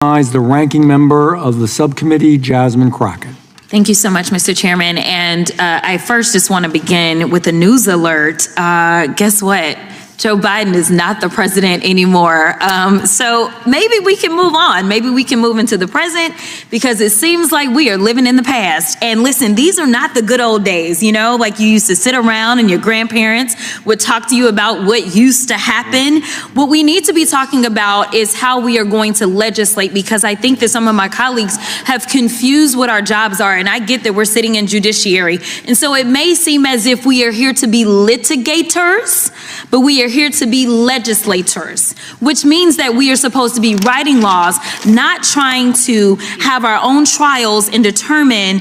The ranking member of the subcommittee, Jasmine Crockett. Thank you so much, Mr. Chairman. And I first just want to begin with a news alert. Guess what? Joe Biden is not the president anymore. So maybe we can move on. Maybe we can move into the present, because it seems like we are living in the past. And listen, these are not the good old days, you know, like you used to sit around and your grandparents would talk to you about what used to happen. What we need to be talking about is how we are going to legislate, because I think that some of my colleagues have confused what our jobs are. And I get that we're sitting in judiciary. And so it may seem as if we are here to be litigators, but we are here to be legislators, which means that we are supposed to be writing laws, not trying to have our own trials and determine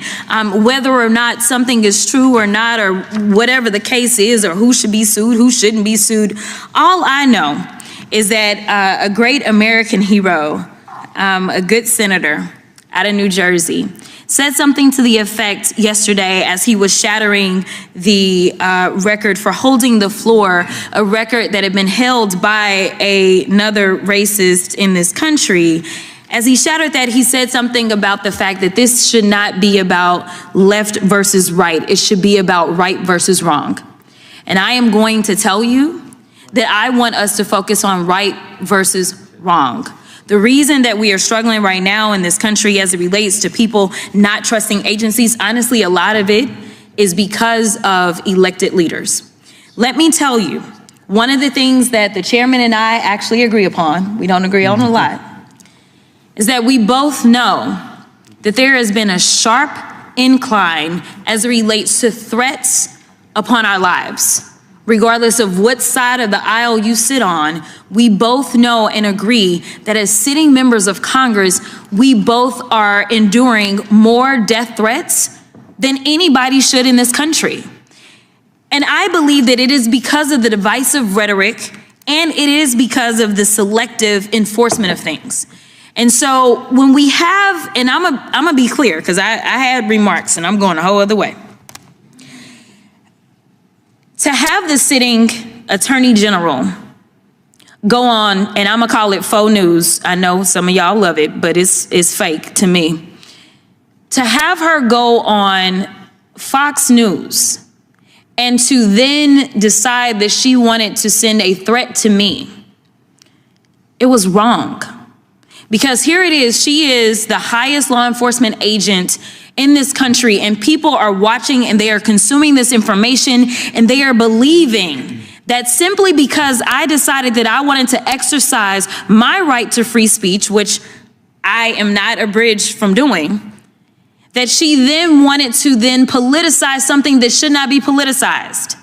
whether or not something is true or not, or whatever the case is, or who should be sued, who shouldn't be sued. All I know is that a great American hero, a good senator out of New Jersey, said something to the effect yesterday as he was shattering the record for holding the floor, a record that had been held by another racist in this country. As he shattered that, he said something about the fact that this should not be about left versus right. It should be about right versus wrong. And I am going to tell you that I want us to focus on right versus wrong. The reason that we are struggling right now in this country as it relates to people not trusting agencies, honestly, a lot of it is because of elected leaders. Let me tell you, one of the things that the chairman and I actually agree upon, we don't agree on a lot, is that we both know that there has been a sharp incline as it relates to threats upon our lives. Regardless of what side of the aisle you sit on, we both know and agree that as sitting members of Congress, we both are enduring more death threats than anybody should in this country. And I believe that it is because of the divisive rhetoric, and it is because of the selective enforcement of things. And so when we have, and I'm gonna be clear, because I had remarks and I'm going a whole other way. To have the sitting Attorney General go on, and I'm gonna call it faux news. I know some of y'all love it, but it's fake to me. To have her go on Fox News and to then decide that she wanted to send a threat to me, it was wrong. Because here it is, she is the highest law enforcement agent in this country, and people are watching and they are consuming this information, and they are believing that simply because I decided that I wanted to exercise my right to free speech, which I am not abridged from doing, that she then wanted to then politicize something that should not be politicized.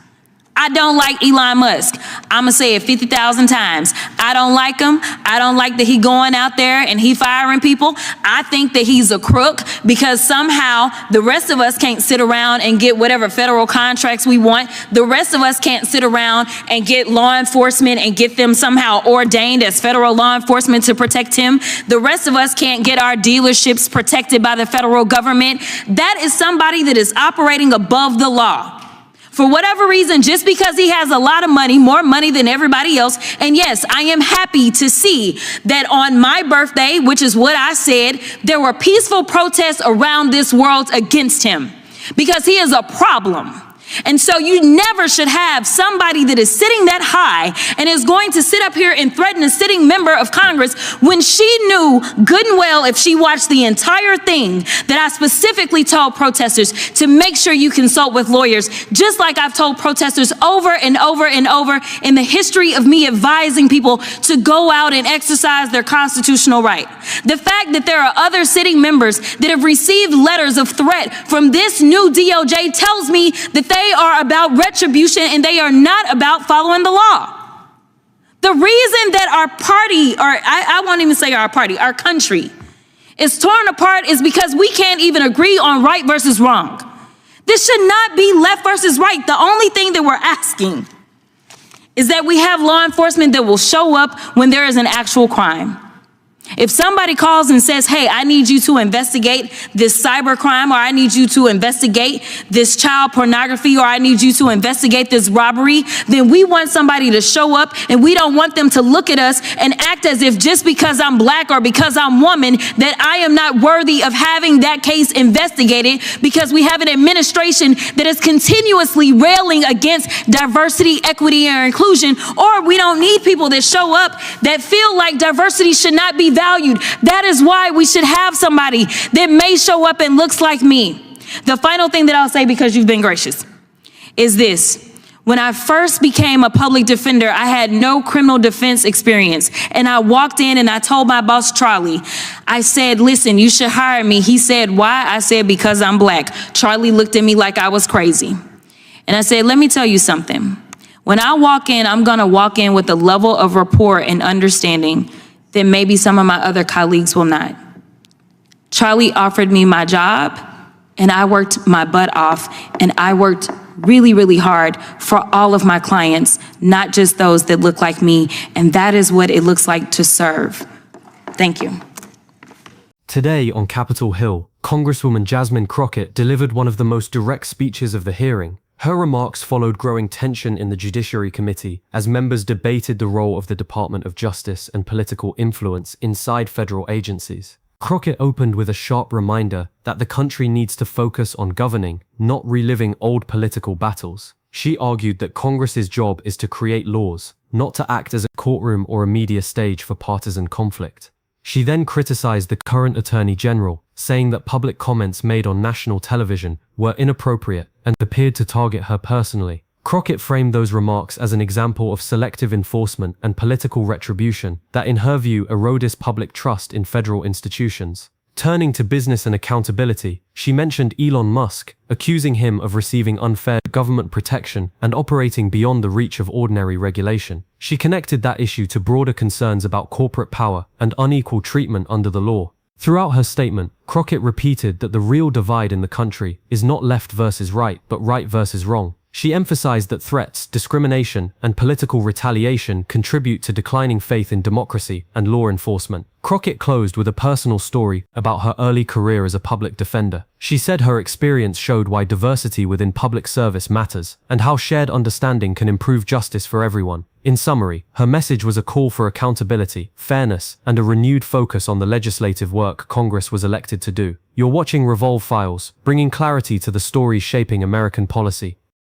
I don't like Elon Musk. I'm gonna say it 50,000 times. I don't like him. I don't like that he going out there and he firing people. I think that he's a crook, because somehow the rest of us can't sit around and get whatever federal contracts we want. The rest of us can't sit around and get law enforcement and get them somehow ordained as federal law enforcement to protect him. The rest of us can't get our dealerships protected by the federal government. That is somebody that is operating above the law. For whatever reason, just because he has a lot of money, more money than everybody else. And yes, I am happy to see that on my birthday, which is what I said, there were peaceful protests around this world against him, because he is a problem. And so you never should have somebody that is sitting that high and is going to sit up here and threaten a sitting member of Congress when she knew good and well, if she watched the entire thing, that I specifically told protesters to make sure you consult with lawyers, just like I've told protesters over and over and over in the history of me advising people to go out and exercise their constitutional right. The fact that there are other sitting members that have received letters of threat from this new DOJ tells me that they are about retribution and they are not about following the law. The reason that our party, or I won't even say our party, our country is torn apart is because we can't even agree on right versus wrong. This should not be left versus right. The only thing that we're asking is that we have law enforcement that will show up when there is an actual crime. If somebody calls and says, hey, I need you to investigate this cyber crime, or I need you to investigate this child pornography, or I need you to investigate this robbery, then we want somebody to show up, and we don't want them to look at us and act as if just because I'm black or because I'm woman, that I am not worthy of having that case investigated, because we have an administration that is continuously railing against diversity, equity, and inclusion, or we don't need people that show up that feel like diversity should not be valued. That is why we should have somebody that may show up and looks like me. The final thing that I'll say, because you've been gracious, is this. When I first became a public defender, I had no criminal defense experience. And I walked in and I told my boss, Charlie, I said, listen, you should hire me. He said, why? I said, because I'm black. Charlie looked at me like I was crazy. And I said, let me tell you something. When I walk in, I'm going to walk in with a level of rapport and understanding that maybe some of my other colleagues will not. Charlie offered me my job, and I worked my butt off, and I worked really, really hard for all of my clients, not just those that look like me, and that is what it looks like to serve. Thank you. Today on Capitol Hill, Congresswoman Jasmine Crockett delivered one of the most direct speeches of the hearing. Her remarks followed growing tension in the Judiciary Committee as members debated the role of the Department of Justice and political influence inside federal agencies. Crockett opened with a sharp reminder that the country needs to focus on governing, not reliving old political battles. She argued that Congress's job is to create laws, not to act as a courtroom or a media stage for partisan conflict. She then criticized the current Attorney General, saying that public comments made on national television were inappropriate and appeared to target her personally. Crockett framed those remarks as an example of selective enforcement and political retribution that, in her view, erodes public trust in federal institutions. Turning to business and accountability, she mentioned Elon Musk, accusing him of receiving unfair government protection and operating beyond the reach of ordinary regulation. She connected that issue to broader concerns about corporate power and unequal treatment under the law. Throughout her statement, Crockett repeated that the real divide in the country is not left versus right, but right versus wrong. She emphasized that threats, discrimination, and political retaliation contribute to declining faith in democracy and law enforcement. Crockett closed with a personal story about her early career as a public defender. She said her experience showed why diversity within public service matters and how shared understanding can improve justice for everyone. In summary, her message was a call for accountability, fairness, and a renewed focus on the legislative work Congress was elected to do. You're watching Revolve Files, bringing clarity to the stories shaping American policy.